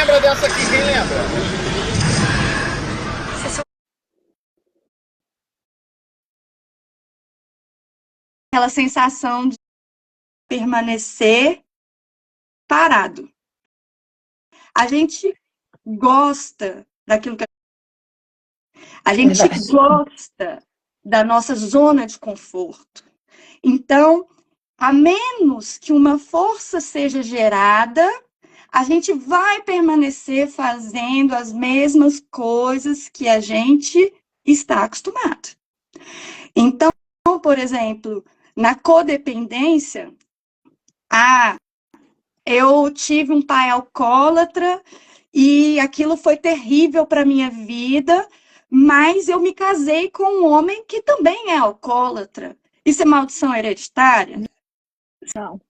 lembra dessa aqui? Quem lembra? Aquela sensação de permanecer parado. A gente gosta daquilo que a gente gosta da nossa zona de conforto. Então, a menos que uma força seja gerada, a gente vai permanecer fazendo as mesmas coisas que a gente está acostumado. Então, por exemplo, na codependência, eu tive um pai alcoólatra e aquilo foi terrível para a minha vida, mas eu me casei com um homem que também é alcoólatra. Isso é maldição hereditária? Não.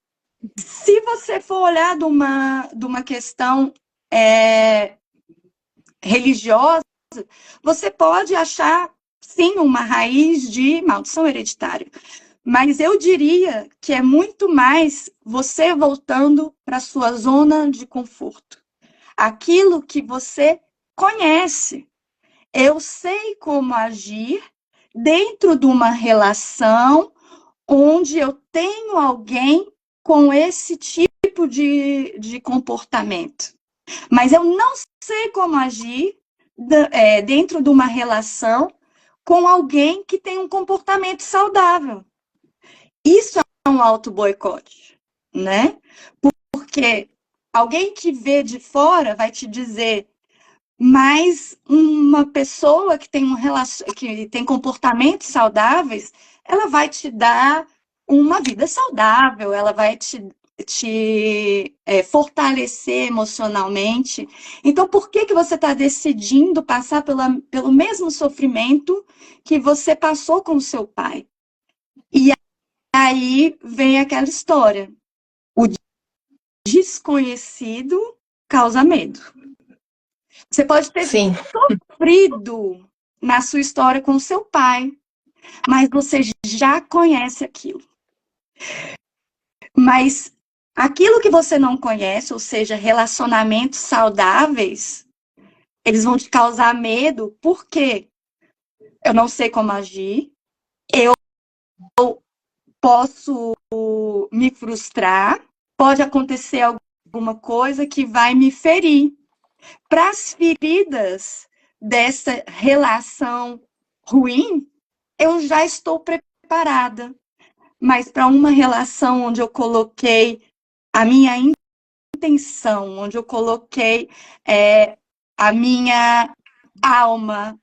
Se você for olhar de uma questão religiosa, você pode achar, sim, uma raiz de maldição hereditária. Mas eu diria que é muito mais você voltando para a sua zona de conforto. Aquilo que você conhece. Eu sei como agir dentro de uma relação onde eu tenho alguém com esse tipo de comportamento. Mas eu não sei como agir dentro de uma relação com alguém que tem um comportamento saudável. Isso é um auto-boicote, né? Porque alguém que vê de fora vai te dizer, mas uma pessoa que tem que tem comportamentos saudáveis, ela vai te dar uma vida saudável, ela vai te fortalecer emocionalmente. Então, por que você está decidindo passar pelo mesmo sofrimento que você passou com o seu pai? E aí vem aquela história. O desconhecido causa medo. Você pode ter sofrido na sua história com o seu pai, mas você já conhece aquilo. Mas aquilo que você não conhece, ou seja, relacionamentos saudáveis, eles vão te causar medo, porque eu não sei como agir, eu posso me frustrar, pode acontecer alguma coisa que vai me ferir. Para as feridas dessa relação ruim, eu já estou preparada. Mas para uma relação onde eu coloquei a minha intenção, onde eu coloquei a minha alma,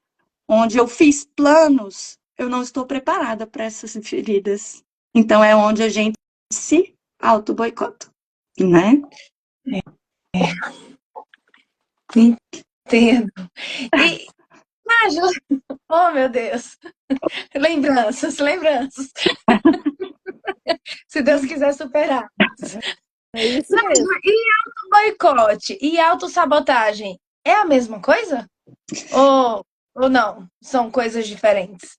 onde eu fiz planos, eu não estou preparada para essas feridas. Então é onde a gente se auto-boicota, né? Entendo. E imagina, oh meu Deus, lembranças. Se Deus quiser superar. É isso Não, mesmo. e auto-boicote e autossabotagem é a mesma coisa? Ou não? São coisas diferentes?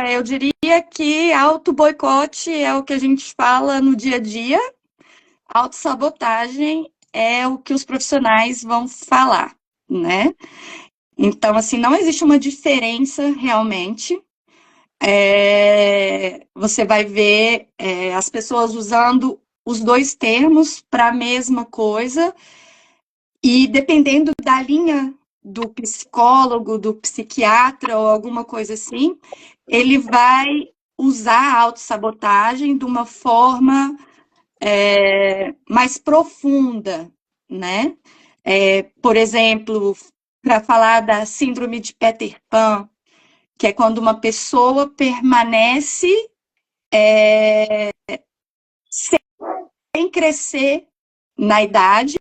Eu diria que auto-boicote é o que a gente fala no dia a dia, autossabotagem é o que os profissionais vão falar, né? Então, assim, não existe uma diferença realmente. Você vai ver as pessoas usando os dois termos para a mesma coisa, e dependendo da linha do psicólogo, do psiquiatra ou alguma coisa assim, ele vai usar a autossabotagem de uma forma mais profunda, né? Por exemplo, para falar da síndrome de Peter Pan, que é quando uma pessoa permanece sem crescer na idade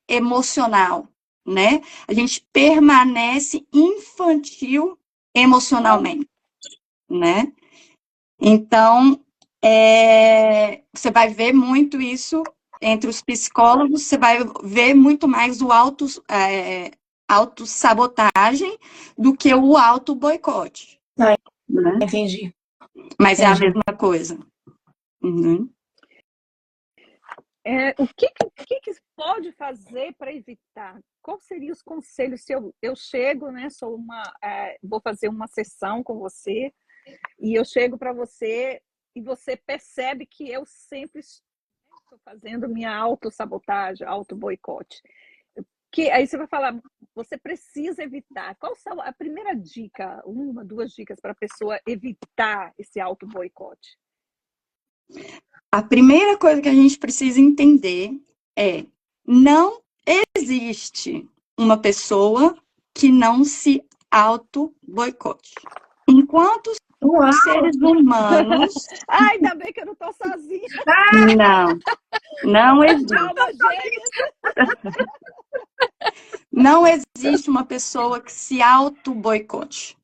emocional, né? A gente permanece infantil emocionalmente, né? Então, você vai ver muito isso entre os psicólogos, você vai ver muito mais o autossabotagem do que o auto-boicote. Ah, Né? entendi. Mas é a mesma coisa. Uhum. O que pode fazer para evitar? Quais seriam os conselhos se eu chego, né? Vou fazer uma sessão com você e eu chego para você e você percebe que eu sempre estou fazendo minha autossabotagem, auto-boicote. Aí você vai falar, você precisa evitar. Qual a primeira dica, uma, duas dicas para a pessoa evitar esse auto-boicote? A primeira coisa que a gente precisa entender é: não existe uma pessoa que não se auto-boicote. Enquanto seres humanos. Ai, ainda bem que eu não estou sozinha. Não existe. Não existe uma pessoa que se auto-boicote.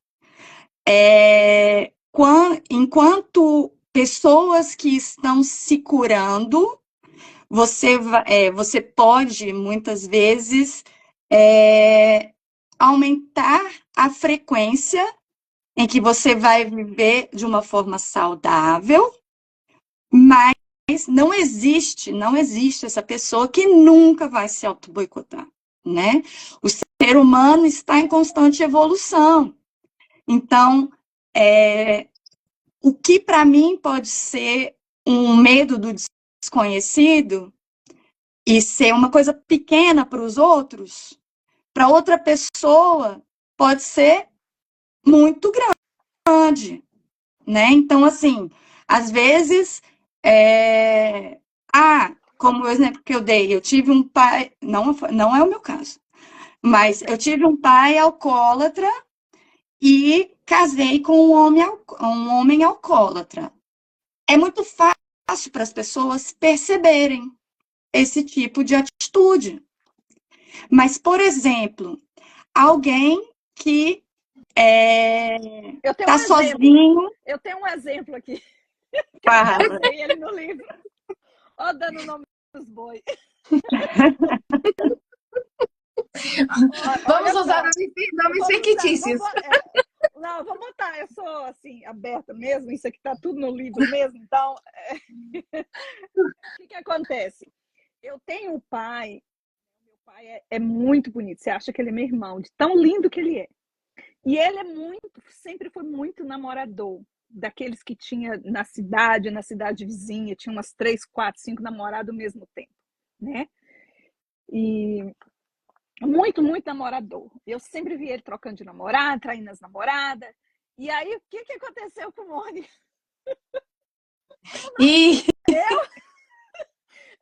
Enquanto pessoas que estão se curando, você pode, muitas vezes, aumentar a frequência em que você vai viver de uma forma saudável, mas não existe essa pessoa que nunca vai se auto-boicotar, né? O ser humano está em constante evolução. Então, o que para mim pode ser um medo do desconhecido e ser uma coisa pequena para os outros, para outra pessoa pode ser muito grande, né? Então, assim, às vezes, como o exemplo que eu dei, eu tive um pai, não é o meu caso, mas eu tive um pai alcoólatra e casei com um homem alcoólatra. É muito fácil para as pessoas perceberem esse tipo de atitude. Mas, por exemplo, alguém que está sozinho. Eu tenho um exemplo aqui. Eu tem ele no livro. Ó, dando o nome dos bois. Vamos usar nomes fictícios. Não, vou botar, eu sou assim, aberta mesmo, isso aqui tá tudo no livro mesmo, então. O que acontece? Eu tenho um pai, meu pai é muito bonito, você acha que ele é meu irmão, de tão lindo que ele é. E ele sempre foi muito namorador, daqueles que tinha na cidade vizinha, tinha umas 3, 4, 5 namorados ao mesmo tempo, né? E muito, muito namorador. Eu sempre vi ele trocando de namorada, traindo as namoradas. E aí, o que aconteceu com o Mônica?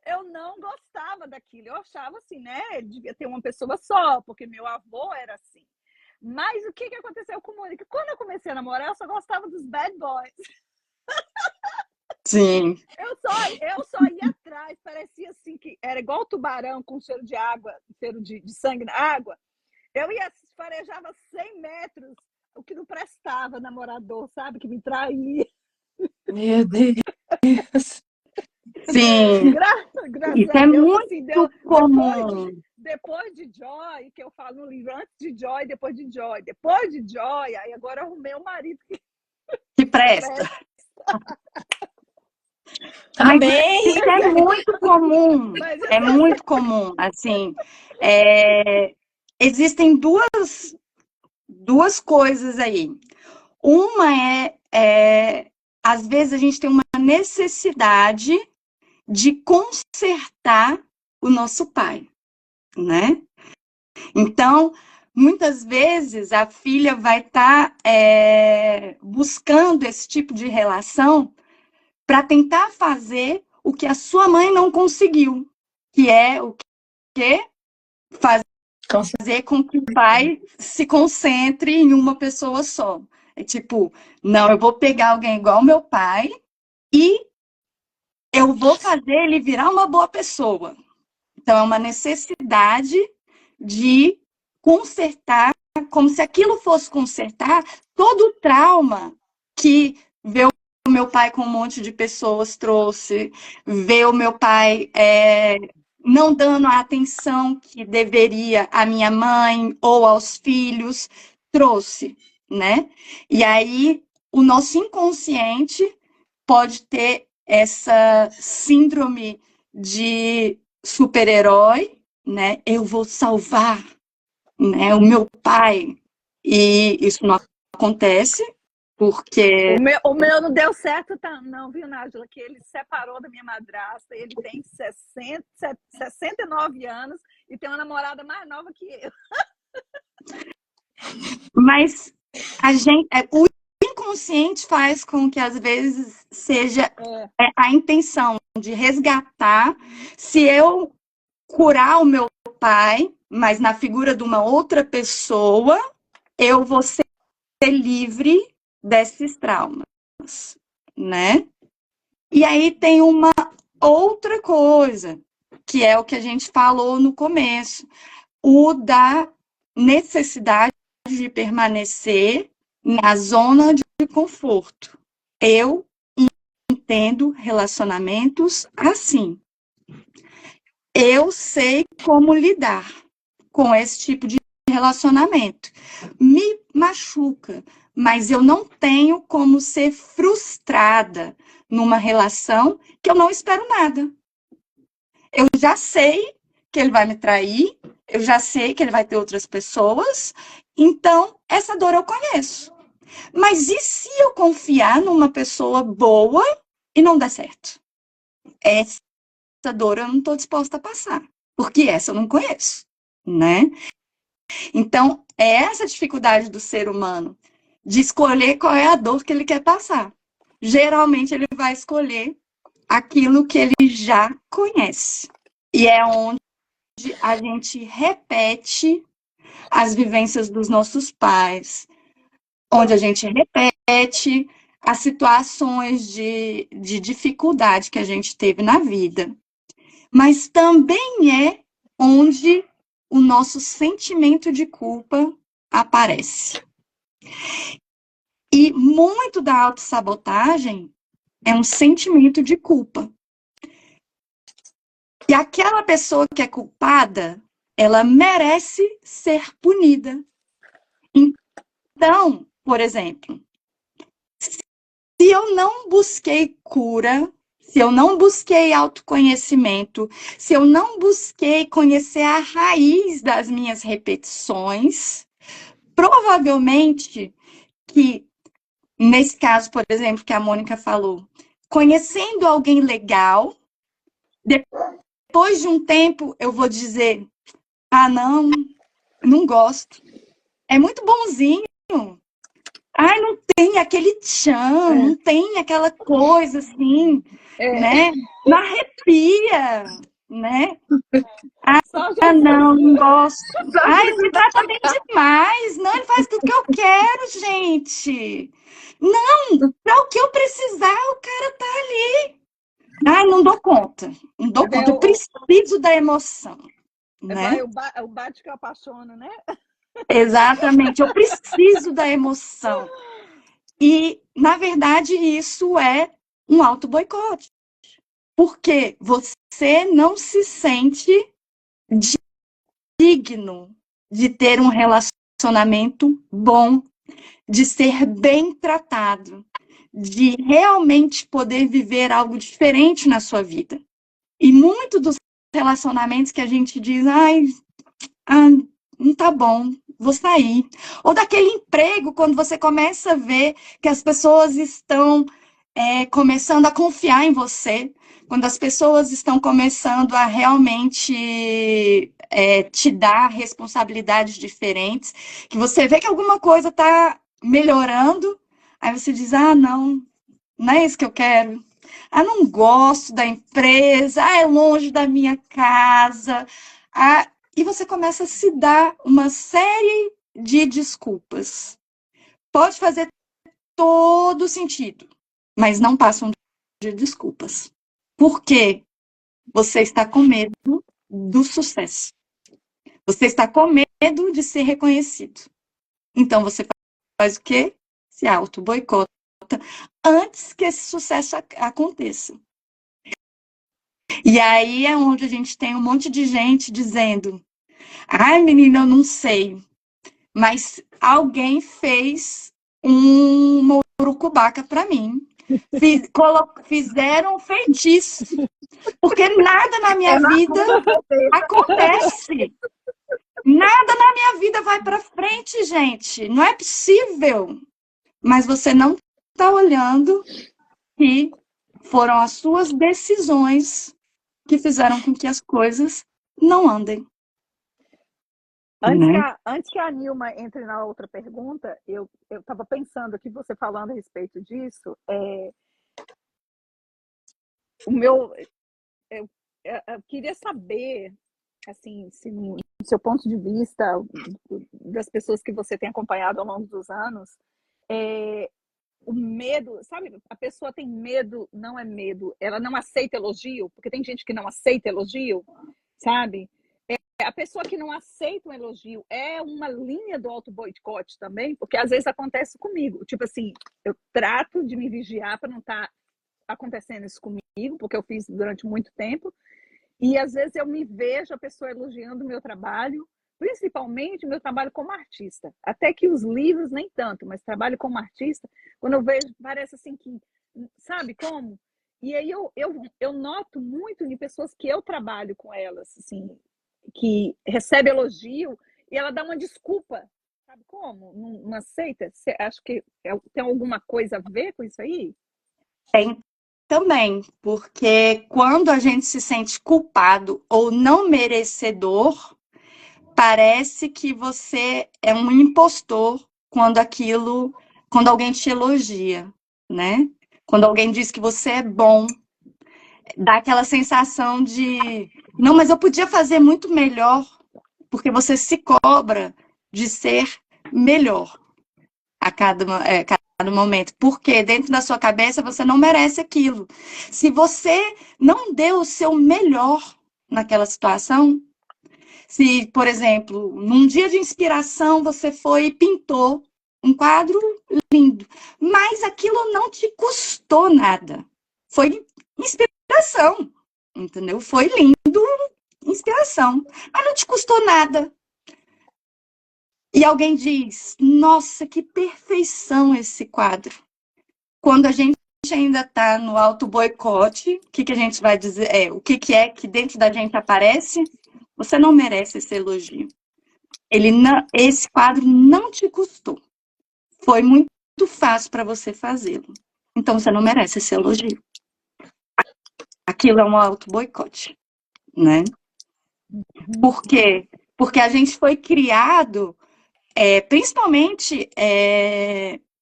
Eu não gostava daquilo. Eu achava assim, né? Ele devia ter uma pessoa só, porque meu avô era assim. Mas o que aconteceu com o Mônica? Quando eu comecei a namorar, eu só gostava dos bad boys. Sim. Eu só ia atrás, parecia assim que era igual o tubarão com cheiro de água, cheiro de sangue na água. Eu farejava 100 metros, o que não prestava, namorador, sabe? Que me traía. Meu Deus. Sim. Isso é Deus, muito assim, comum. Depois de Joy, que eu falo no livro, antes de Joy, depois de Joy. Depois de Joy, aí agora eu arrumei um marido que presta. Amém. Isso é muito comum. É muito comum. Assim, existem duas coisas aí. Uma às vezes a gente tem uma necessidade de consertar o nosso pai, né? Então, muitas vezes a filha vai estar buscando esse tipo de relação para tentar fazer o que a sua mãe não conseguiu, que é o quê? Fazer com que o pai se concentre em uma pessoa só. É tipo, não, eu vou pegar alguém igual meu pai e eu vou fazer ele virar uma boa pessoa. Então, é uma necessidade de consertar, como se aquilo fosse consertar todo o trauma que ver o meu pai com um monte de pessoas trouxe, ver o meu pai não dando a atenção que deveria à minha mãe ou aos filhos, trouxe, né? E aí, o nosso inconsciente pode ter essa síndrome de super-herói, né? Eu vou salvar, né, o meu pai. E isso não acontece, porque... O meu não deu certo, tá? Não, viu, Nájila? Que ele se separou da minha madrasta, ele tem 69 anos e tem uma namorada mais nova que eu. Mas o inconsciente faz com que, às vezes, seja a intenção de resgatar. Se eu curar o meu pai, mas na figura de uma outra pessoa, eu vou ser livre desses traumas, né? E aí tem uma outra coisa, que é o que a gente falou no começo, o da necessidade de permanecer na zona de conforto. Eu entendo relacionamentos assim. Eu sei como lidar com esse tipo de relacionamento. Me machuca, mas eu não tenho como ser frustrada numa relação que eu não espero nada. Eu já sei que ele vai me trair, eu já sei que ele vai ter outras pessoas, então essa dor eu conheço. Mas e se eu confiar numa pessoa boa e não der certo? Essa dor eu não estou disposta a passar, porque essa eu não conheço, né? Então, é essa dificuldade do ser humano de escolher qual é a dor que ele quer passar. Geralmente ele vai escolher aquilo que ele já conhece. E é onde a gente repete as vivências dos nossos pais, onde a gente repete as situações de dificuldade que a gente teve na vida. Mas também é onde o nosso sentimento de culpa aparece. E muito da autossabotagem é um sentimento de culpa. E aquela pessoa que é culpada, ela merece ser punida. Então, por exemplo, se eu não busquei cura, se eu não busquei autoconhecimento, se eu não busquei conhecer a raiz das minhas repetições, provavelmente que, nesse caso, por exemplo, que a Mônica falou, conhecendo alguém legal, depois de um tempo eu vou dizer, ah, não gosto. É muito bonzinho. Ai, não tem aquele tchan, não tem aquela coisa assim, né? Não arrepia, né? Ah, não gosto. Ai, ele me trata bem demais. Não, ele faz tudo que eu quero, gente. Não, para o que eu precisar, o cara tá ali. Ai, não dou conta. Não dou conta. Eu preciso da emoção. Né? O bate que eu apaixono, né? Exatamente, eu preciso da emoção. E, na verdade, isso é um auto-boicote. Porque você não se sente digno de ter um relacionamento bom, de ser bem tratado, de realmente poder viver algo diferente na sua vida. E muito dos relacionamentos que a gente diz, ai, não tá bom, vou sair. Ou daquele emprego, quando você começa a ver que as pessoas estão começando a confiar em você, quando as pessoas estão começando a realmente te dar responsabilidades diferentes, que você vê que alguma coisa está melhorando, aí você diz, ah, não é isso que eu quero. Ah, não gosto da empresa, ah, é longe da minha casa. Ah, e você começa a se dar uma série de desculpas. Pode fazer todo sentido, mas não passam de desculpas. Por quê? Você está com medo do sucesso. Você está com medo de ser reconhecido. Então você faz o quê? Se auto-boicota antes que esse sucesso aconteça. E aí é onde a gente tem um monte de gente dizendo, ai, menina, eu não sei, mas alguém fez um urucubaca para mim. Fizeram um feitiço. Porque nada na minha vida acontece. Nada na minha vida vai para frente, gente. Não é possível. Mas você não está olhando que foram as suas decisões que fizeram com que as coisas não andem. Antes que a Nilma entre na outra pergunta, eu estava pensando aqui, você falando a respeito disso, eu queria saber, assim, se no seu ponto de vista, das pessoas que você tem acompanhado ao longo dos anos, o medo, sabe? A pessoa tem medo, não é medo, ela não aceita elogio, porque tem gente que não aceita elogio, sabe? A pessoa que não aceita um elogio é uma linha do auto-boicote também, porque às vezes acontece comigo. Tipo assim, eu trato de me vigiar para não estar acontecendo isso comigo, porque eu fiz durante muito tempo. E às vezes eu me vejo a pessoa elogiando o meu trabalho, principalmente o meu trabalho como artista. Até que os livros nem tanto, mas trabalho como artista, quando eu vejo, parece assim que, sabe como? E aí eu noto muito em pessoas que eu trabalho com elas, assim, que recebe elogio e ela dá uma desculpa. Sabe como? Não aceita? Você acha que tem alguma coisa a ver com isso aí? Tem também, porque quando a gente se sente culpado ou não merecedor, parece que você é um impostor quando alguém te elogia, né? Quando alguém diz que você é bom, dá aquela sensação de, não, mas eu podia fazer muito melhor, porque você se cobra de ser melhor a cada momento, porque dentro da sua cabeça você não merece aquilo. Se você não deu o seu melhor naquela situação, se, por exemplo, num dia de inspiração você foi e pintou um quadro lindo, mas aquilo não te custou nada. Foi inspiração, entendeu? Foi lindo, inspiração, mas não te custou nada. E alguém diz, nossa, que perfeição esse quadro. Quando a gente ainda está no auto-boicote, o que a gente vai dizer? O que é que dentro da gente aparece? Você não merece esse elogio. Esse quadro não te custou. Foi muito fácil para você fazê-lo. Então você não merece esse elogio. Aquilo é um auto-boicote, né? Por quê? Porque a gente foi criado, principalmente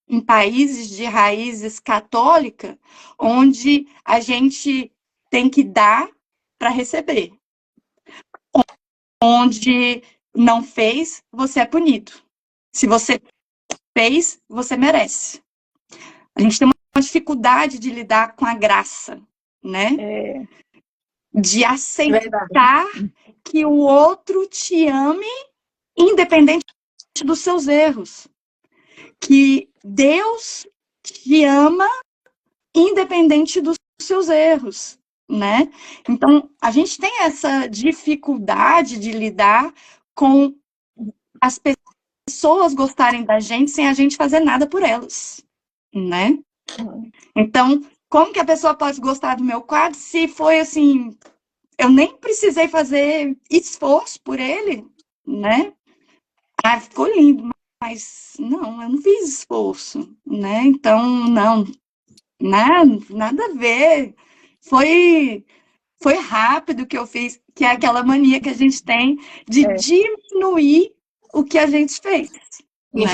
em países de raízes católica, onde a gente tem que dar para receber. Onde não fez, você é punido. Se você fez, você merece. A gente tem uma dificuldade de lidar com a graça, né? De aceitar que o outro te ame independente dos seus erros. Que Deus te ama independente dos seus erros, né? Então, a gente tem essa dificuldade de lidar com as pessoas gostarem da gente sem a gente fazer nada por elas, né? Então, como que a pessoa pode gostar do meu quadro se foi assim, eu nem precisei fazer esforço por ele, né? Ah, ficou lindo, mas não, eu não fiz esforço, né? Então, não, nada a ver. Foi rápido que eu fiz, que é aquela mania que a gente tem de diminuir o que a gente fez, né?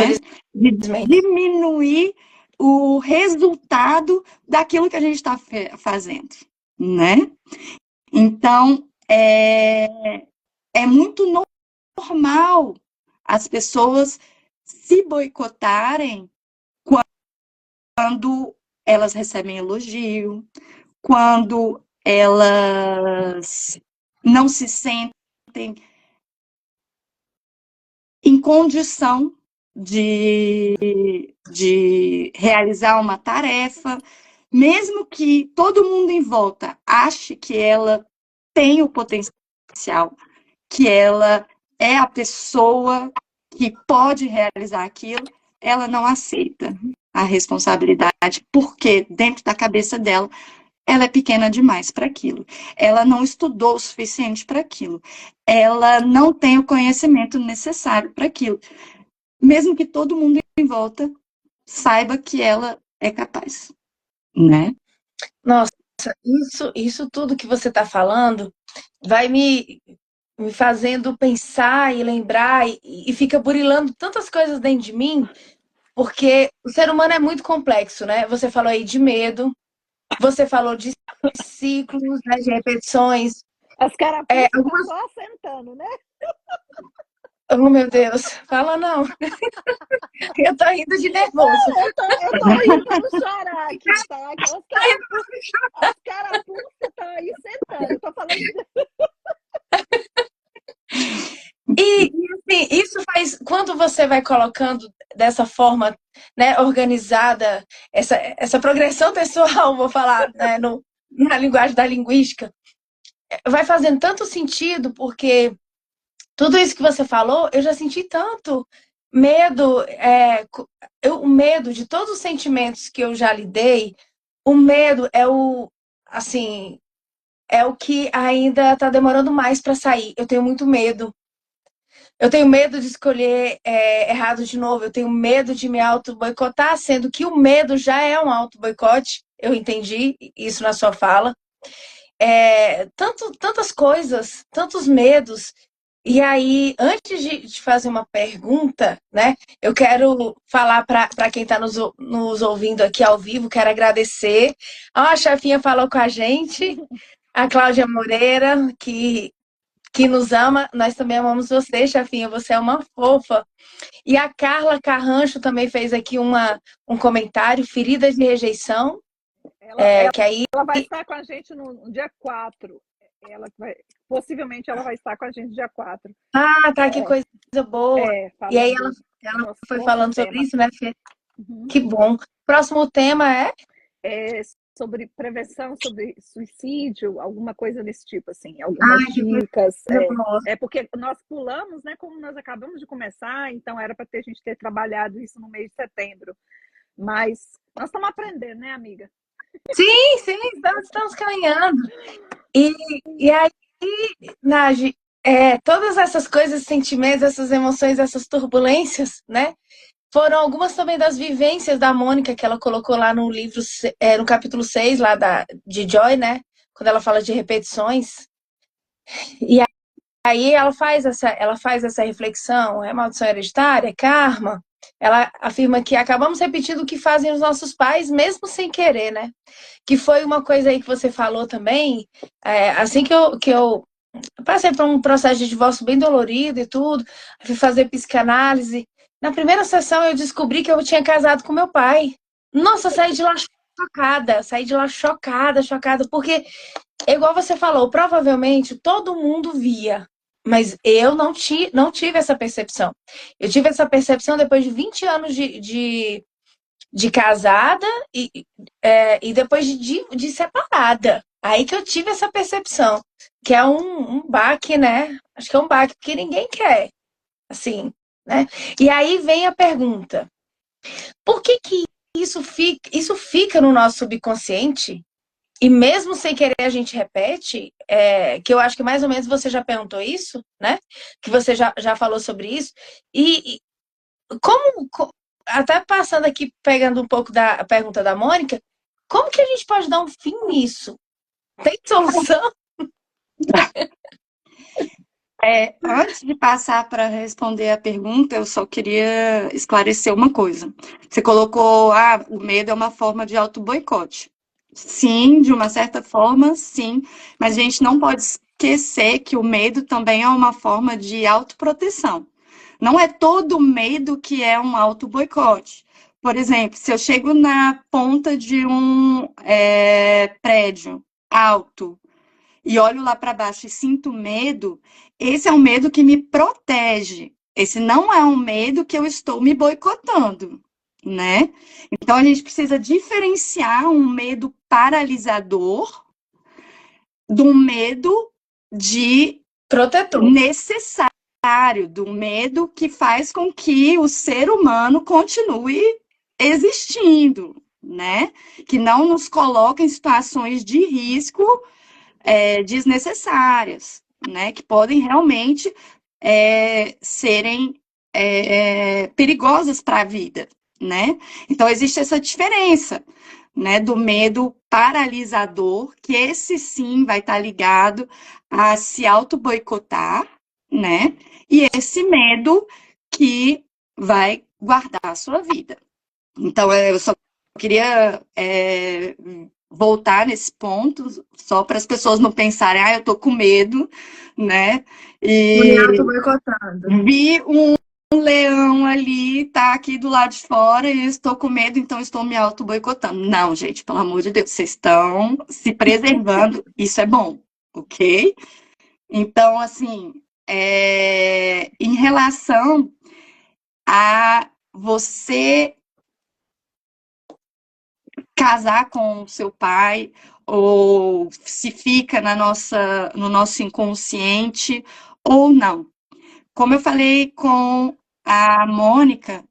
De diminuir o resultado daquilo que a gente está fazendo, né? Então, é muito normal as pessoas se boicotarem quando elas recebem elogio, quando elas não se sentem em condição de realizar uma tarefa, mesmo que todo mundo em volta ache que ela tem o potencial, que ela é a pessoa que pode realizar aquilo, ela não aceita a responsabilidade, porque dentro da cabeça dela, ela é pequena demais para aquilo. Ela não estudou o suficiente para aquilo. Ela não tem o conhecimento necessário para aquilo. Mesmo que todo mundo em volta saiba que ela é capaz, né? Nossa, isso tudo que você está falando vai me fazendo pensar e lembrar e fica burilando tantas coisas dentro de mim, porque o ser humano é muito complexo, né? Você falou aí de medo, você falou de ciclos, né, de repetições. As carapuças estão Algumas... só assentando, né? Oh, meu Deus, fala não. Eu tô rindo de nervoso. Eu tô rindo pra não chorar aqui, tá? As carapuças estão aí sentando. Eu tô falando de... E assim, isso faz, quando você vai colocando dessa forma, né, organizada, essa progressão textual, vou falar, né, na linguagem da linguística, vai fazendo tanto sentido, porque tudo isso que você falou, eu já senti tanto medo, o medo de todos os sentimentos que eu já lidei, o medo assim, é o que ainda está demorando mais para sair. Eu tenho muito medo. Eu tenho medo de escolher errado de novo. Eu tenho medo de me auto-boicotar, sendo que o medo já é um auto-boicote. Eu entendi isso na sua fala. Tantas coisas, tantos medos. E aí, antes de fazer uma pergunta, né, eu quero falar para quem está nos ouvindo aqui ao vivo, quero agradecer. A chefinha falou com a gente, a Cláudia Moreira, que nos ama. Nós também amamos você, chefinha, você é uma fofa. E a Carla Carrancho também fez aqui um comentário, feridas de rejeição. Ela vai estar com a gente no dia 4. Possivelmente ela vai estar com a gente dia 4. Ah, tá, que coisa boa. E aí ela foi falando sobre isso, né, Fê? Uhum. Que bom. Próximo tema é sobre prevenção, sobre suicídio, alguma coisa desse tipo, assim, algumas dicas. Porque nós pulamos, né, como nós acabamos de começar, então era para a gente ter trabalhado isso no mês de setembro. Mas nós estamos aprendendo, né, amiga? Sim, estamos caminhando. E aí, Nagi, todas essas coisas, sentimentos, essas emoções, essas turbulências, né? Foram algumas também das vivências da Mônica que ela colocou lá no livro, no capítulo 6, lá de Joy, né? Quando ela fala de repetições. E aí ela faz essa reflexão, é maldição hereditária, é karma. Ela afirma que acabamos repetindo o que fazem os nossos pais, mesmo sem querer, né? Que foi uma coisa aí que você falou também, assim que eu passei por um processo de divórcio bem dolorido e tudo, fui fazer psicanálise. Na primeira sessão eu descobri que eu tinha casado com meu pai. Nossa, saí de lá chocada, porque, igual você falou, provavelmente todo mundo via, mas eu não tive essa percepção. Eu tive essa percepção depois de 20 anos de casada e depois de separada. Aí que eu tive essa percepção, que é um baque, né? Acho que é um baque, porque ninguém quer, assim, né? E aí vem a pergunta: por que isso fica no nosso subconsciente? E mesmo sem querer a gente repete, que eu acho que mais ou menos você já perguntou isso, né? Que você já falou sobre isso. E como, até passando aqui, pegando um pouco da pergunta da Mônica, como que a gente pode dar um fim nisso? Tem solução? Antes de passar para responder a pergunta, eu só queria esclarecer uma coisa. Você colocou, o medo é uma forma de auto-boicote. Sim, de uma certa forma, sim, mas a gente não pode esquecer que o medo também é uma forma de autoproteção. Não é todo medo que é um auto-boicote. Por exemplo, se eu chego na ponta de um prédio alto e olho lá para baixo e sinto medo, esse é um medo que me protege. Esse não é um medo que eu estou me boicotando, né? Então, a gente precisa diferenciar um medo paralisador do medo de protetor necessário, do medo que faz com que o ser humano continue existindo, né? Que não nos coloca em situações de risco desnecessárias, né? Que podem realmente serem perigosas para a vida, né? Então, existe essa diferença, né? Do medo paralisador, que esse sim vai estar ligado a se auto-boicotar, né? E esse medo que vai guardar a sua vida. Então, eu só queria voltar nesse ponto, só para as pessoas não pensarem, eu tô com medo, né? Me E auto-boicotando. vi um leão ali, tá aqui do lado de fora e estou com medo, então estou me auto-boicotando. Não, gente, pelo amor de Deus, vocês estão se preservando, isso é bom, ok? Então, assim, em relação a você casar com o seu pai, ou se fica no nosso inconsciente, ou não. Como eu falei com a Mônica,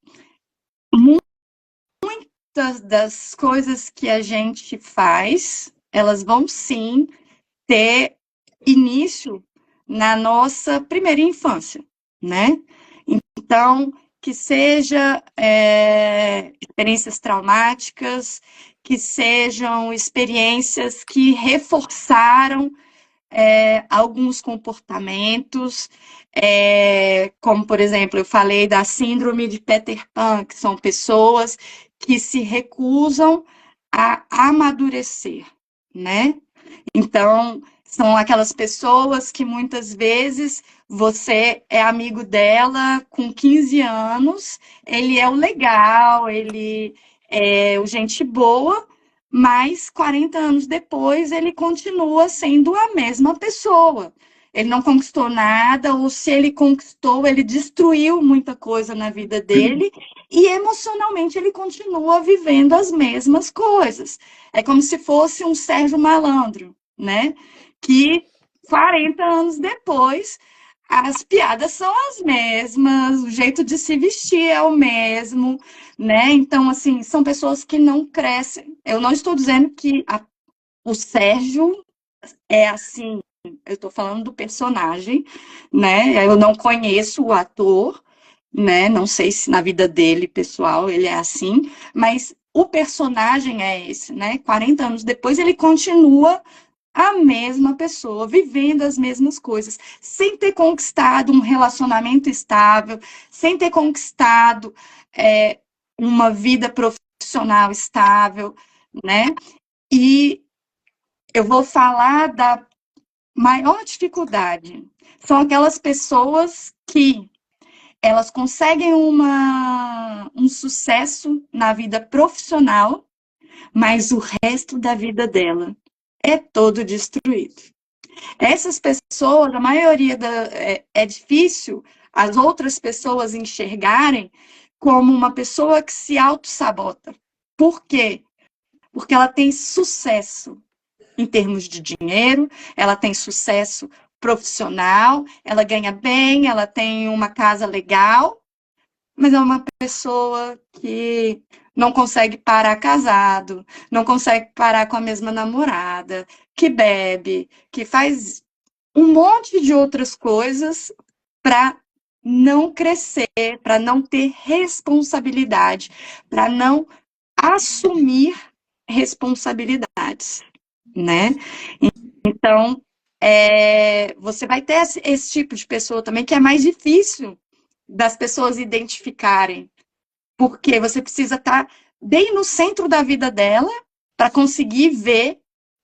muitas das coisas que a gente faz, elas vão sim ter início na nossa primeira infância, né? Então, que seja experiências traumáticas, que sejam experiências que reforçaram alguns comportamentos, como, por exemplo, eu falei da síndrome de Peter Pan, que são pessoas que se recusam a amadurecer, né? Então, são aquelas pessoas que muitas vezes você é amigo dela com 15 anos, ele é o legal, ele é o gente boa, mas 40 anos depois ele continua sendo a mesma pessoa. Ele não conquistou nada, ou se ele conquistou, ele destruiu muita coisa na vida dele, e emocionalmente ele continua vivendo as mesmas coisas. É como se fosse um Sérgio Malandro, né? Que 40 anos depois, as piadas são as mesmas, o jeito de se vestir é o mesmo, né? Então, assim, são pessoas que não crescem. Eu não estou dizendo que o Sérgio é assim, eu estou falando do personagem, né? Eu não conheço o ator, né? Não sei se na vida dele, pessoal, ele é assim, mas o personagem é esse, né? 40 anos depois ele continua a mesma pessoa, vivendo as mesmas coisas, sem ter conquistado um relacionamento estável, sem ter conquistado uma vida profissional estável, né? E eu vou falar da maior dificuldade. São aquelas pessoas que elas conseguem um sucesso na vida profissional, mas o resto da vida dela é todo destruído. Essas pessoas, a maioria é difícil as outras pessoas enxergarem como uma pessoa que se auto-sabota. Por quê? Porque ela tem sucesso em termos de dinheiro, ela tem sucesso profissional, ela ganha bem, ela tem uma casa legal, mas é uma pessoa que não consegue parar casado, não consegue parar com a mesma namorada, que bebe, que faz um monte de outras coisas para não crescer, para não ter responsabilidade, para não assumir responsabilidades, né? Então, você vai ter esse tipo de pessoa também, que é mais difícil das pessoas identificarem, porque você precisa estar bem no centro da vida dela para conseguir ver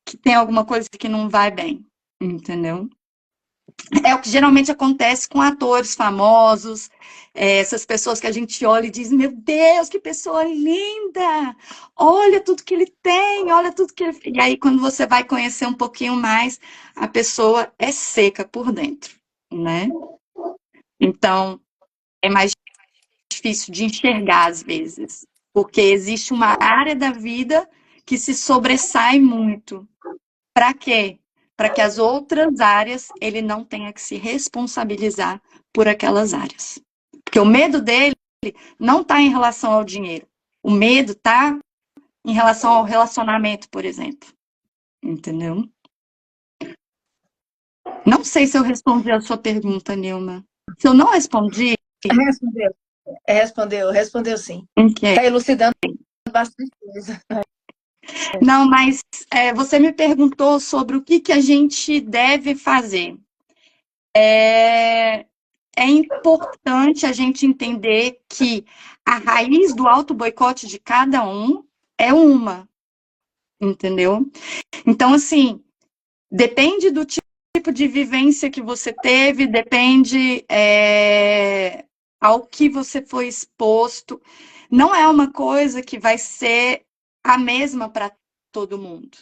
que tem alguma coisa que não vai bem, entendeu? É o que geralmente acontece com atores famosos, essas pessoas que a gente olha e diz, meu Deus, que pessoa linda! Olha tudo que ele tem, olha tudo que ele... E aí, quando você vai conhecer um pouquinho mais, a pessoa é seca por dentro, né? Então, é mais difícil de enxergar às vezes, porque existe uma área da vida que se sobressai muito. Para quê? Para que as outras áreas ele não tenha que se responsabilizar por aquelas áreas. Porque o medo dele não está em relação ao dinheiro. O medo está em relação ao relacionamento, por exemplo. Entendeu? Não sei se eu respondi a sua pergunta, Nilma. Se eu não respondi, Respondeu sim. ok. Está elucidando bastante coisa. Não, mas você me perguntou sobre o que a gente deve fazer. É importante a gente entender que a raiz do auto-boicote de cada um é uma, entendeu? Então, assim, depende do tipo de vivência que você teve, depende ao que você foi exposto. Não é uma coisa que vai ser a mesma para todo mundo.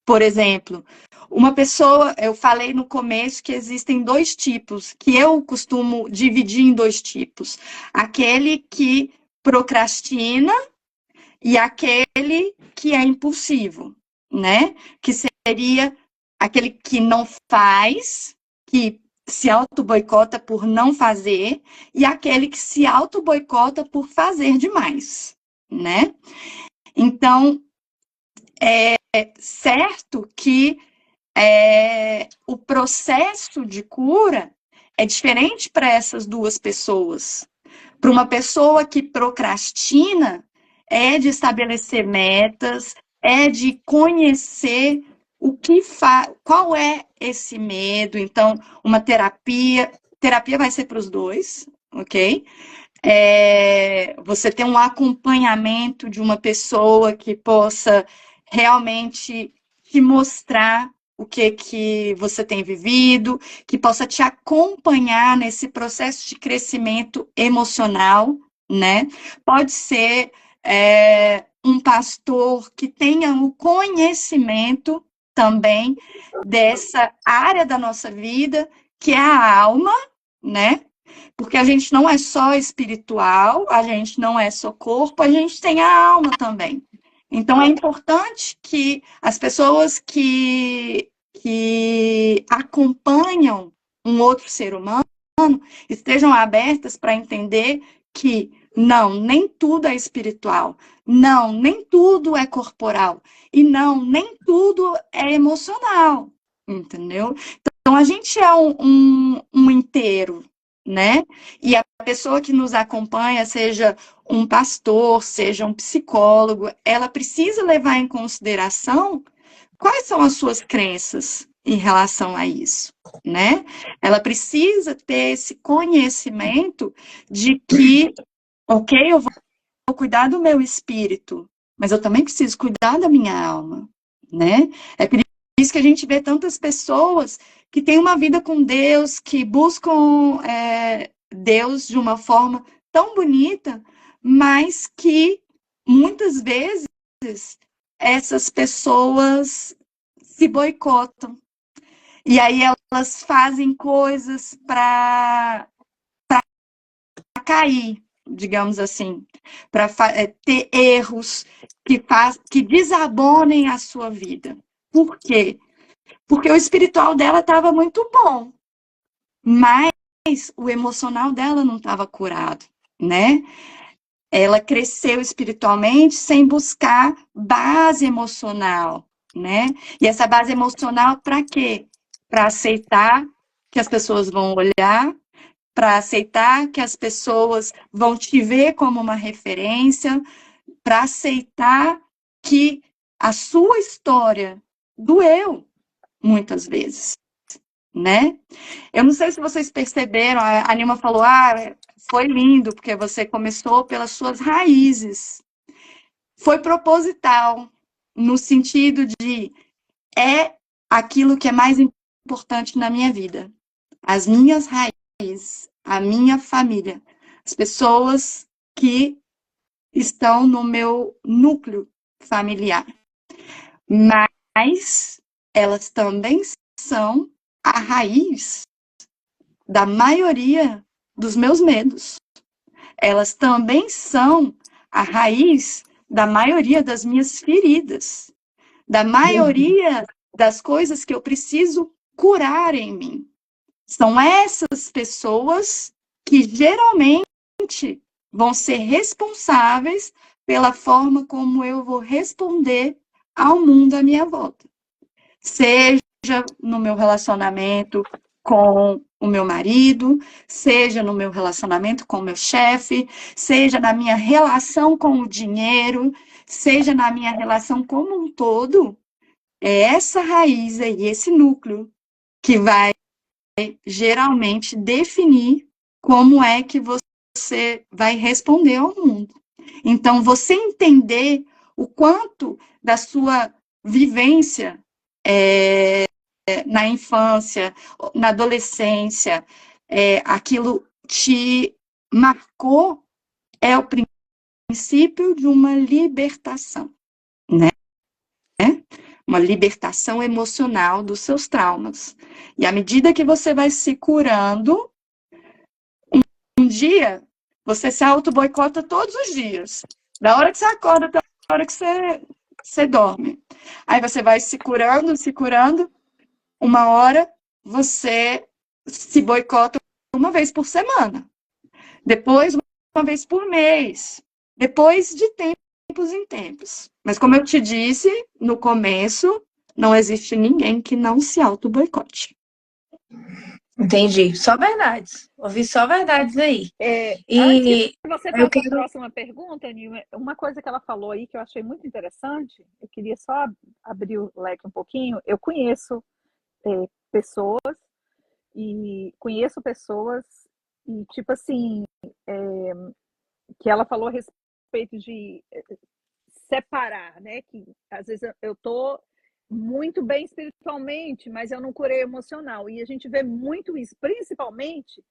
Por exemplo, uma pessoa, eu falei no começo que existem 2 tipos, que eu costumo dividir em 2 tipos. Aquele que procrastina e aquele que é impulsivo, né? Que seria aquele que não faz, que se auto-boicota por não fazer, e aquele que se auto-boicota por fazer demais, né? Então, é certo que o processo de cura é diferente para essas 2 pessoas. Para uma pessoa que procrastina, é de estabelecer metas, é de conhecer o que qual é esse medo. Então, uma terapia vai ser para os 2, ok? Você ter um acompanhamento de uma pessoa que possa realmente te mostrar o que você tem vivido, que possa te acompanhar nesse processo de crescimento emocional, né? Pode ser um pastor que tenha o conhecimento também dessa área da nossa vida, que é a alma, né? Porque a gente não é só espiritual, a gente não é só corpo, a gente tem a alma também. Então, é importante que as pessoas que acompanham um outro ser humano estejam abertas para entender que não, nem tudo é espiritual, não, nem tudo é corporal, e não, nem tudo é emocional, entendeu? Então, a gente é um inteiro, né? E a pessoa que nos acompanha, seja um pastor, seja um psicólogo, ela precisa levar em consideração quais são as suas crenças em relação a isso, né? Ela precisa ter esse conhecimento de que, ok, eu vou cuidar do meu espírito, mas eu também preciso cuidar da minha alma, né? É por isso que a gente vê tantas pessoas que têm uma vida com Deus, que buscam Deus de uma forma tão bonita, mas que muitas vezes essas pessoas se boicotam. E aí elas fazem coisas para cair, digamos assim, para ter erros que desabonem a sua vida. Por quê? Porque o espiritual dela estava muito bom, mas o emocional dela não estava curado, né? Ela cresceu espiritualmente sem buscar base emocional, né? E essa base emocional para quê? Para aceitar que as pessoas vão olhar, para aceitar que as pessoas vão te ver como uma referência, para aceitar que a sua história doeu muitas vezes, né? Eu não sei se vocês perceberam, a Nilma falou, foi lindo, porque você começou pelas suas raízes. Foi proposital, no sentido de, é aquilo que é mais importante na minha vida. As minhas raízes, a minha família, as pessoas que estão no meu núcleo familiar. Mas elas também são a raiz da maioria dos meus medos. Elas também são a raiz da maioria das minhas feridas, da maioria das coisas que eu preciso curar em mim. São essas pessoas que geralmente vão ser responsáveis pela forma como eu vou responder ao mundo à minha volta. Seja no meu relacionamento com o meu marido, seja no meu relacionamento com o meu chefe, seja na minha relação com o dinheiro, seja na minha relação como um todo, é essa raiz aí, esse núcleo, que vai geralmente definir como é que você vai responder ao mundo. Então, você entender o quanto da sua vivência na infância, na adolescência, aquilo te marcou, é o princípio de uma libertação, né? Uma libertação emocional dos seus traumas. E à medida que você vai se curando, um dia você se auto-boicota todos os dias. Da hora que você acorda até a hora que você dorme. Aí você vai se curando. Uma hora você se boicota uma vez por semana. Depois, uma vez por mês. Depois de tempos em tempos. Mas como eu te disse no começo, não existe ninguém que não se auto-boicote. Entendi. Só verdades. Ouvi só verdades aí. Antes que você faça quero... a próxima pergunta, Nilma, uma coisa que ela falou aí que eu achei muito interessante, eu queria só abrir o leque um pouquinho. Eu conheço pessoas e tipo assim, que ela falou a respeito de separar, né? Que às vezes eu tô muito bem espiritualmente, mas eu não curei emocional. E a gente vê muito isso, principalmente,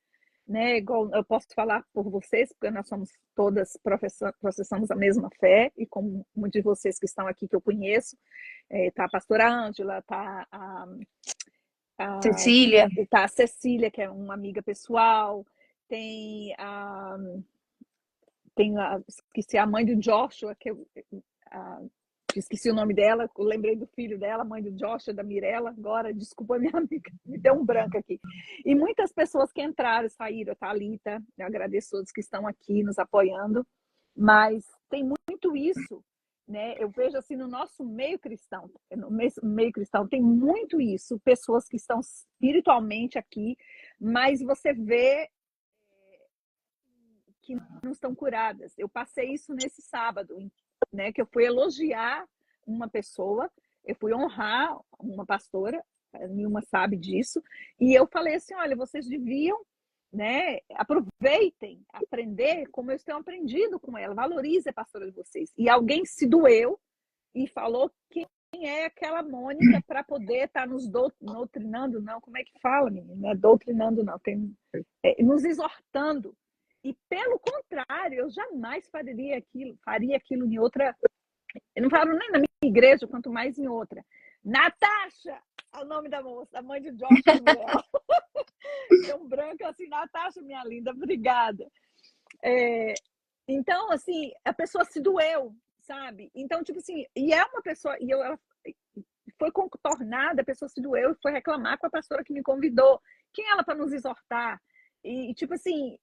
né? Igual eu posso falar por vocês, porque nós somos todas professamos a mesma fé, e como muitos de vocês que estão aqui que eu conheço, tá a pastora Ângela, tá Cecília. Tá a Cecília, que é uma amiga pessoal, tem esqueci a mãe do Joshua, esqueci o nome dela, lembrei do filho dela, mãe do Joshua, da Mirella, agora, desculpa minha amiga, me deu um branco aqui. E muitas pessoas que entraram, saíram, a Thalita, eu agradeço a todos que estão aqui nos apoiando, mas tem muito isso, né? Eu vejo assim no nosso meio cristão tem muito isso, pessoas que estão espiritualmente aqui, mas você vê que não estão curadas. Eu passei isso nesse sábado, né? Que eu fui elogiar uma pessoa, eu fui honrar uma pastora, a Nilma sabe disso, e eu falei assim, olha, vocês deviam, né, aproveitem, aprender como eu tenho aprendido com ela, valorize a pastora de vocês. E alguém se doeu e falou quem é aquela Mônica para poder estar nos doutrinando, não, como é que fala, menina? Não é doutrinando, não, nos exortando. E pelo contrário, eu jamais faria aquilo em outra. Eu não falo nem na minha igreja, quanto mais em outra. Natasha! É o nome da moça, a mãe de Josh e Mirella. Deu um branco assim, Natasha, minha linda, obrigada. Então, assim, a pessoa se doeu, sabe? Então, tipo assim, e é uma pessoa, ela foi contornada, a pessoa se doeu e foi reclamar com a pastora que me convidou. Quem é ela para nos exortar? E, tipo assim,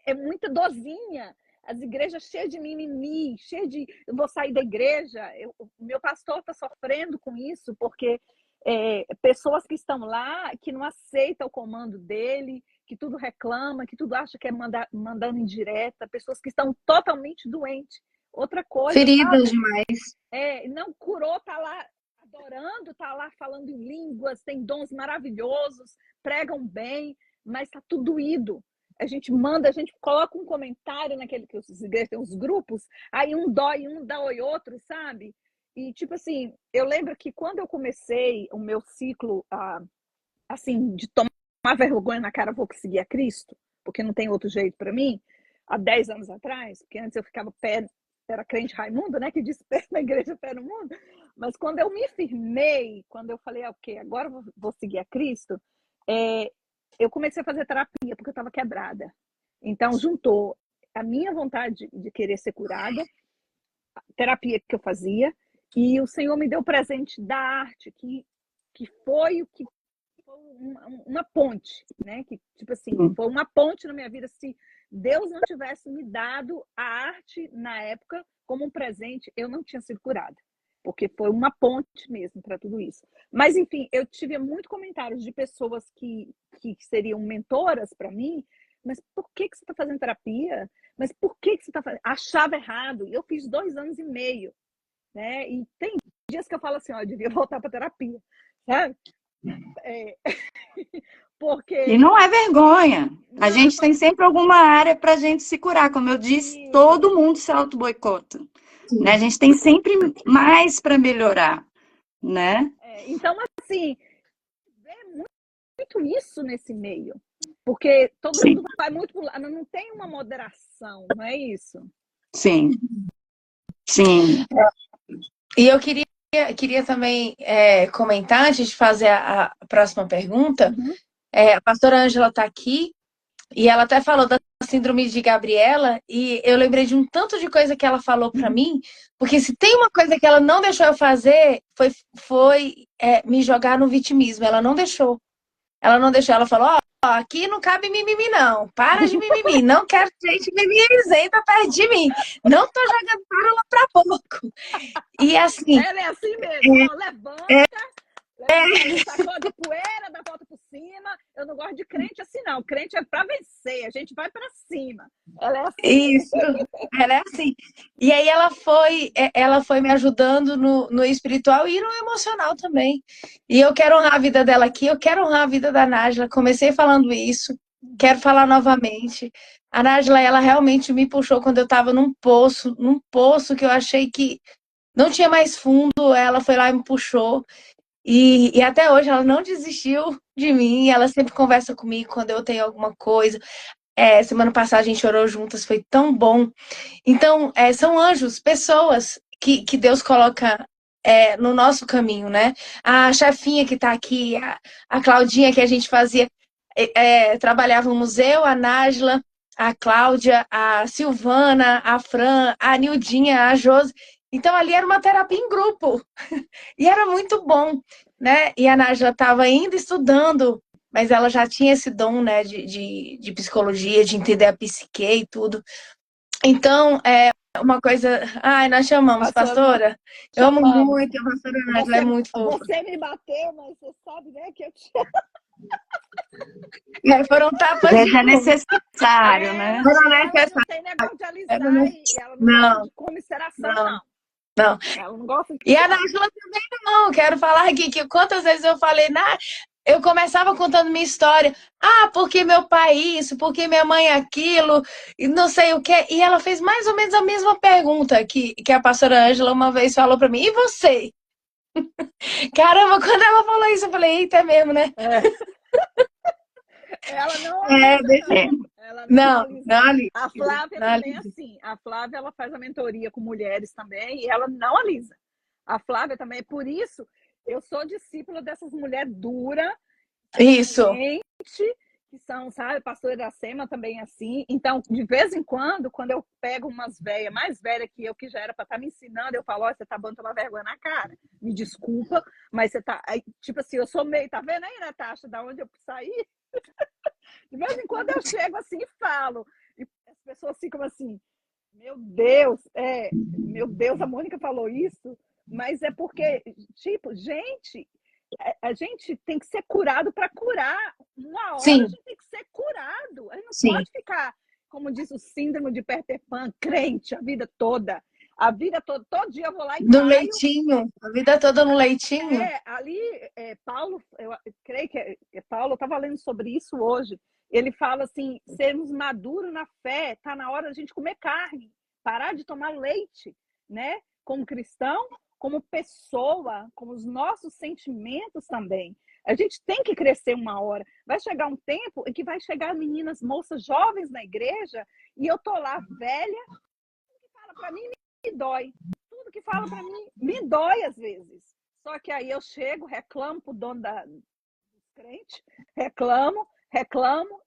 é muita dozinha. As igrejas cheias de mimimi, eu vou sair da igreja. O meu pastor está sofrendo com isso, porque pessoas que estão lá, que não aceitam o comando dele, que tudo reclama, que tudo acha que é mandando indireta, pessoas que estão totalmente doentes. Outra coisa, feridas sabe? demais. Não curou, tá lá adorando, tá lá falando em línguas, tem dons maravilhosos, pregam bem, mas tá tudo doído. A gente coloca um comentário naquele que os igrejas têm os grupos, aí um dói, um dá oi outro, sabe? E tipo assim, eu lembro que quando eu comecei o meu ciclo, assim, de tomar vergonha na cara, vou seguir a Cristo, porque não tem outro jeito para mim, há 10 anos atrás, porque antes eu ficava era crente Raimundo, né, que disse pé na igreja, pé no mundo, mas quando eu me firmei, quando eu falei, ok, agora eu vou seguir a Cristo, eu comecei a fazer terapia, porque eu estava quebrada. Então, juntou a minha vontade de querer ser curada, a terapia que eu fazia, e o Senhor me deu o presente da arte, que foi uma ponte, né? Que, tipo assim, foi uma ponte na minha vida. Se Deus não tivesse me dado a arte na época, como um presente, eu não tinha sido curada. Porque foi uma ponte mesmo para tudo isso. Mas, enfim, eu tive muito comentários de pessoas que seriam mentoras para mim. Mas por que você está fazendo terapia? Mas por que você está fazendo? Achava errado. Eu fiz 2 anos e meio. Né? E tem dias que eu falo assim, ó, eu devia voltar para terapia. Sabe? Porque... E não é vergonha. Não, A gente tem sempre alguma área para a gente se curar. Como eu disse, isso. todo mundo se auto-boicota. Né? A gente tem sempre mais para melhorar. Né? Então, assim, é muito isso nesse meio. Porque todo Sim. mundo vai muito pro lado, não tem uma moderação, não é isso? Sim. Sim. E eu queria também comentar, antes de fazer a próxima pergunta, a pastora Ângela está aqui, e ela até falou da síndrome de Gabriela, e eu lembrei de um tanto de coisa que ela falou para mim, porque se tem uma coisa que ela não deixou eu fazer, foi me jogar no vitimismo. Ela não deixou. Ela falou, ó, aqui não cabe mimimi, não. Para de mimimi. Não quero gente mimizenta perto de mim. Não tô jogando pérola pra pouco. E assim... Ela é assim mesmo. Ó, levanta, sacode poeira, dá volta por cima. Eu não gosto de crente assim, não. Crente é pra vencer. A gente vai pra cima. Ela é assim. Isso. Ela é assim. E aí ela foi me ajudando no espiritual e no emocional também. E eu quero honrar a vida dela aqui, eu quero honrar a vida da Nájila. Comecei falando isso, quero falar novamente. A Nájila, ela realmente me puxou quando eu estava num poço que eu achei que não tinha mais fundo. Ela foi lá e me puxou. E até hoje ela não desistiu de mim. Ela sempre conversa comigo quando eu tenho alguma coisa. Semana passada a gente orou juntas, foi tão bom. Então, são anjos, pessoas que Deus coloca no nosso caminho, né? A chefinha que está aqui, a Claudinha que a gente fazia, trabalhava no museu, a Nájila, a Cláudia, a Silvana, a Fran, a Nildinha, a Josi. Então, ali era uma terapia em grupo. E era muito bom, né? E a Nájila estava ainda estudando, mas ela já tinha esse dom, né, de psicologia, de entender a psique e tudo. Então, uma coisa... Ai, nós chamamos, pastora. Eu amo muito, a pastora Nájila é muito fofa. Você me bateu, mas você sabe, né, que eu te foram tapas de é necessário, né? Foram necessários. Não tem negócio de alisar e ela não gosta de comiseração, não. Não. Ela não gosta de... E a Nájila também não. Quero falar aqui que quantas vezes eu falei, eu começava contando minha história. Porque meu pai isso, porque minha mãe aquilo, e não sei o quê. E ela fez mais ou menos a mesma pergunta que a pastora Ângela uma vez falou para mim. E você? Caramba, quando ela falou isso, eu falei, eita, é mesmo, né? Ela não alisa, ela não alisa. A Flávia também é assim. A Flávia, ela faz a mentoria com mulheres também e ela não alisa. A Flávia também, por isso, eu sou discípula dessas mulheres duras. Isso. Que são, sabe, pastora Iracema também assim. Então, de vez em quando eu pego umas velhas, mais velhas que eu, que já era para estar me ensinando, eu falo, você tá bom tomar vergonha na cara. Me desculpa, mas você tá... Aí, tipo assim, eu sou meio... Tá vendo aí, Natasha, da onde eu saí? De vez em quando eu chego assim e falo. E as pessoas ficam assim, meu Deus, a Mônica falou isso, mas é porque, tipo, gente... A gente tem que ser curado para curar. Uma hora Sim. A gente tem que ser curado. A gente não pode ficar, como diz o síndrome de Peter Pan, crente a vida toda. A vida toda, todo dia eu vou lá e no leitinho, a vida toda no leitinho. Ali, Paulo, eu creio que Paulo, eu estava lendo sobre isso hoje. Ele fala assim, sermos maduros na fé, está na hora da gente comer carne, parar de tomar leite, né? Como cristão, como pessoa, como os nossos sentimentos também. A gente tem que crescer uma hora. Vai chegar um tempo em que vai chegar meninas, moças jovens na igreja, e eu tô lá velha, tudo que fala para mim me dói. Tudo que fala para mim me dói às vezes. Só que aí eu chego, reclamo pro dono dos crentes, reclamo,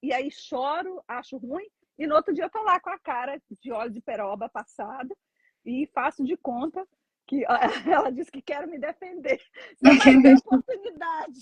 e aí choro, acho ruim, e no outro dia eu tô lá com a cara de óleo de peroba passada e faço de conta que ela disse que quer me defender. Você vai ter oportunidade.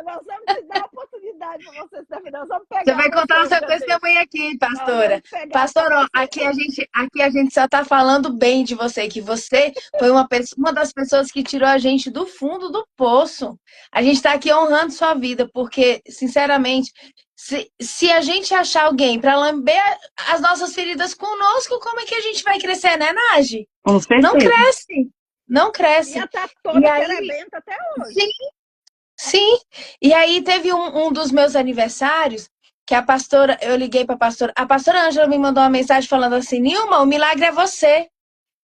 Nós vamos te dar a oportunidade oportunidade para você, Stephanie. Nós vamos Você pegar vai contar o você um seu dia desse. testemunho aqui, Nós pastora. vamos pegar Pastor, ó, você. aqui a gente só tá falando bem de você, que você foi uma das pessoas que tirou a gente do fundo do poço. A gente tá aqui honrando sua vida, porque, sinceramente, se a gente achar alguém para lamber as nossas feridas conosco, como é que a gente vai crescer, né, Nagi? Com Não certeza. cresce, não cresce. Ia estar E toda aí, querubenta até hoje. sim, sim. E aí teve um dos meus aniversários que a pastora, eu liguei para a pastora Ângela me mandou uma mensagem falando assim: Nilma, o milagre é você.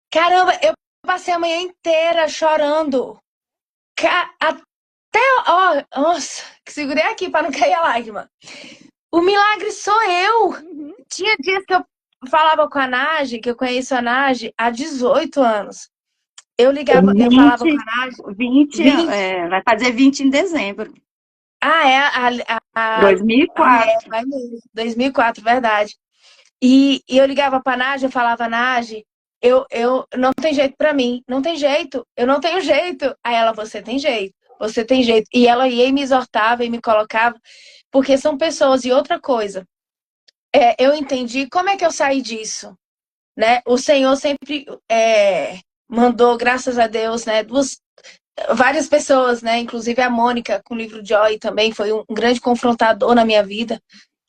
Caramba, eu passei a manhã inteira chorando. Até, ó, nossa, que segurei aqui para não cair a lágrima. O milagre sou eu. Uhum. Tinha dias que eu falava com a Nagi, que eu conheço a Nagi há 18 anos. Eu ligava, eu falava com a Nagi. 20, 20. vai fazer 20 em dezembro. Ah, é? 2004. Vai mesmo. 2004, verdade. E eu ligava pra Nádia, eu falava, Nádia, eu não tem jeito pra mim. Não tem jeito. Eu não tenho jeito. Aí ela, você tem jeito. Você tem jeito. E ela ia e me exortava e me colocava, porque são pessoas. E outra coisa, eu entendi como é que eu saí disso, né? O Senhor sempre mandou, graças a Deus, né? Várias pessoas, né? Inclusive a Mônica, com o livro Joy, também foi um grande confrontador na minha vida.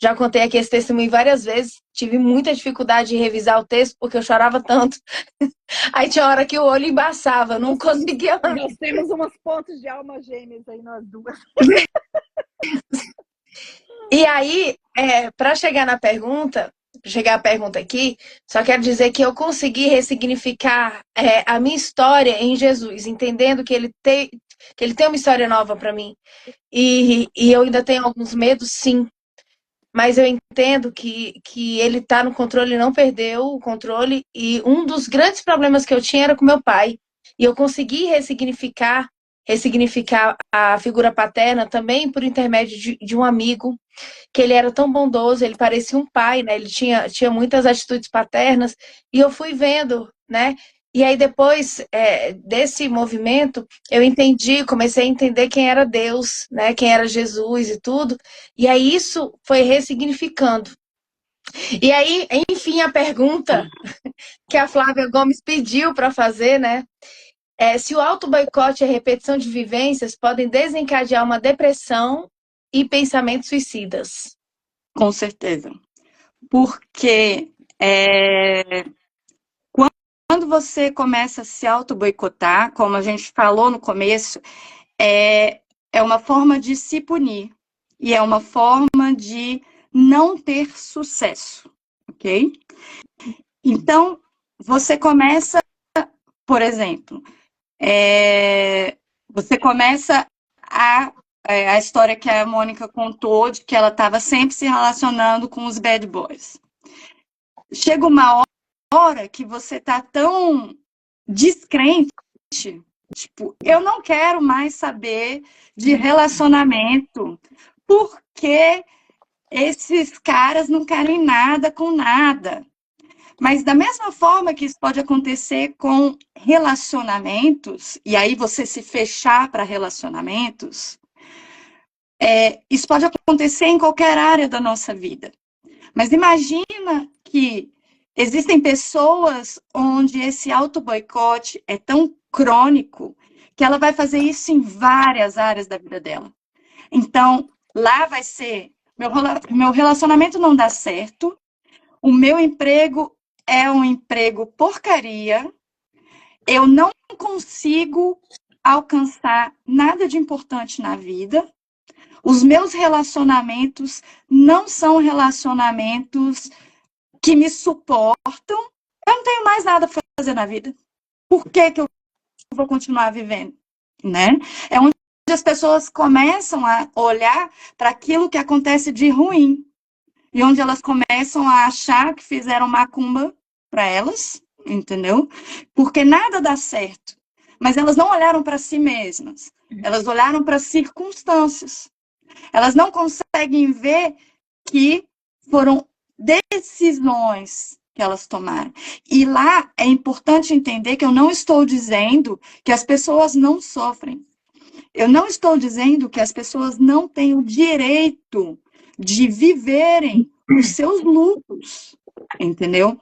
Já contei aqui esse testemunho várias vezes. Tive muita dificuldade de revisar o texto, porque eu chorava tanto. Aí tinha hora que o olho embaçava, eu não conseguia. Nós temos umas pontes de alma gêmeas aí, nós duas. E aí, para chegar à pergunta aqui, só quero dizer que eu consegui ressignificar a minha história em Jesus, entendendo que ele tem uma história nova para mim. E eu ainda tenho alguns medos, sim. Mas eu entendo que ele está no controle, não perdeu o controle. E um dos grandes problemas que eu tinha era com meu pai. E eu consegui ressignificar a figura paterna também por intermédio de um amigo, que ele era tão bondoso, ele parecia um pai, né? Ele tinha muitas atitudes paternas. E eu fui vendo, né? E aí depois desse movimento, eu comecei a entender quem era Deus, né? Quem era Jesus e tudo. E aí isso foi ressignificando. E aí, enfim, a pergunta que a Flávia Gomes pediu para fazer, né? Se o auto-boicote e a repetição de vivências podem desencadear uma depressão e pensamentos suicidas. Com certeza. Porque quando você começa a se auto-boicotar, como a gente falou no começo, é uma forma de se punir. E é uma forma de não ter sucesso, ok? Então, você começa, por exemplo, você começa a história que a Mônica contou, de que ela estava sempre se relacionando com os bad boys. Chega uma hora que você está tão descrente, tipo, eu não quero mais saber de relacionamento, porque esses caras não querem nada com nada. Mas da mesma forma que isso pode acontecer com relacionamentos, e aí você se fechar para relacionamentos, isso pode acontecer em qualquer área da nossa vida. Mas imagina que existem pessoas onde esse auto-boicote é tão crônico que ela vai fazer isso em várias áreas da vida dela. Então, lá vai ser, meu relacionamento não dá certo, o meu emprego é um emprego porcaria, eu não consigo alcançar nada de importante na vida, os meus relacionamentos não são relacionamentos que me suportam, eu não tenho mais nada para fazer na vida. Por que eu vou continuar vivendo? Né? É onde as pessoas começam a olhar para aquilo que acontece de ruim, e onde elas começam a achar que fizeram macumba para elas, entendeu? Porque nada dá certo. Mas elas não olharam para si mesmas, elas olharam para as circunstâncias. Elas não conseguem ver que foram decisões que elas tomaram. E lá é importante entender que eu não estou dizendo que as pessoas não sofrem. Eu não estou dizendo que as pessoas não têm o direito de viverem os seus lutos, entendeu?